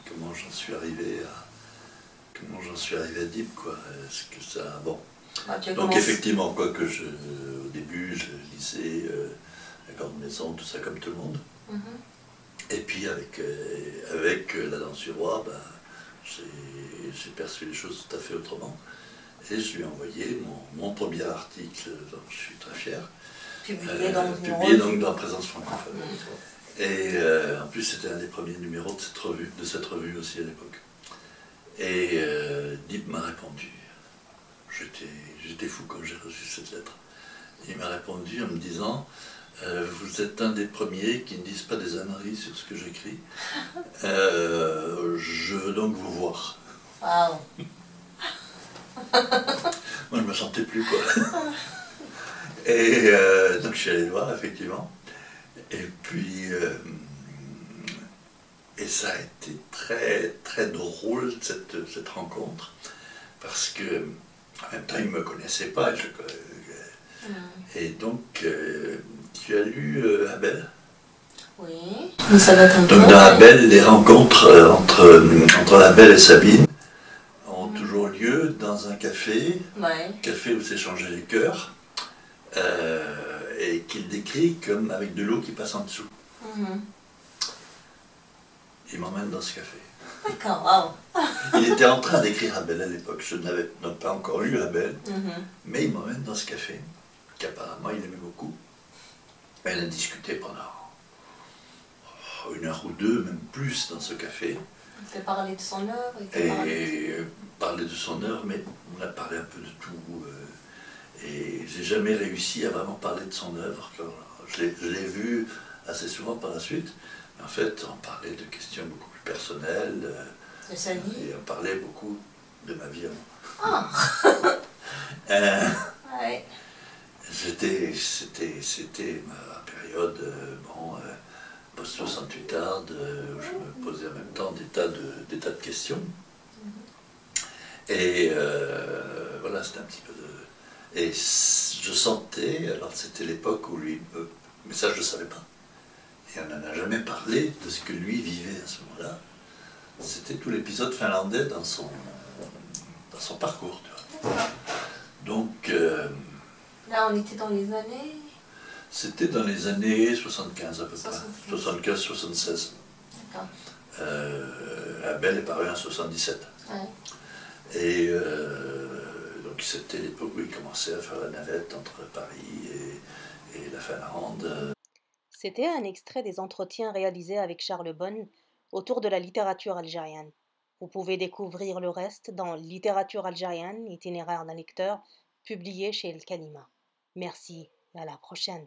comment j'en suis arrivé à Dieppe, quoi. Est-ce que ça... Bon. Donc effectivement, au début, je lisais La Grande Maison, tout ça comme tout le monde. Et puis avec La Danse du Roi, ben, j'ai perçu les choses tout à fait autrement. Et je lui ai envoyé mon premier article, dont je suis très fier. Publié donc dans Présence francophone. Et en plus, c'était un des premiers numéros de cette revue aussi à l'époque. Et Dieppe m'a répondu. J'étais fou quand j'ai reçu cette lettre. Il m'a répondu en me disant vous êtes un des premiers qui ne disent pas des âneries sur ce que j'écris. Je veux donc vous voir. Wow. Moi, je me sentais plus, quoi. Et donc, je suis allé le voir, effectivement. Et puis, et ça a été très, très drôle, cette rencontre, parce que, en même temps, il ne me connaissait pas. Et donc, tu as lu Abel? Oui, mais ça date un peu. Donc, dans Abel, les rencontres entre Abel et Sabine ont toujours lieu dans un café, café où s'échangeaient les cœurs, et qu'il décrit comme avec de l'eau qui passe en dessous. Il m'emmène dans ce café. D'accord, wow. Il était en train d'écrire Abel à l'époque. Je n'avais pas encore lu Abel, mais il m'emmène dans ce café, qu'apparemment il aimait beaucoup. Elle a discuté pendant 1 heure ou 2, même plus, dans ce café. Il t'a parlé de son œuvre. Parler de son œuvre, mais on a parlé un peu de tout. Et j'ai jamais réussi à vraiment parler de son œuvre. Je l'ai vu assez souvent par la suite. En fait, on parlait de questions beaucoup plus personnelles. De sa vie. Et on parlait beaucoup de ma vie Ah. Ouais. C'était ma période post-68 Ardes, où je me posais en même temps des tas de questions. Et voilà, c'était un petit peu de... Et je sentais, alors c'était l'époque où lui... Mais ça, je ne le savais pas. Et on n'en a jamais parlé de ce que lui vivait à ce moment-là. C'était tout l'épisode finlandais dans son parcours, tu vois. Donc... Là, on était dans les années... C'était dans les années 75 à peu près. 75-76. D'accord. Abel est paru en 77. Ouais. Et donc c'était l'époque où il commençait à faire la navette entre Paris et la Finlande. C'était un extrait des entretiens réalisés avec Charles Bonne autour de la littérature algérienne. Vous pouvez découvrir le reste dans Littérature algérienne, itinéraire d'un lecteur, publié chez El Kalima. Merci et à la prochaine.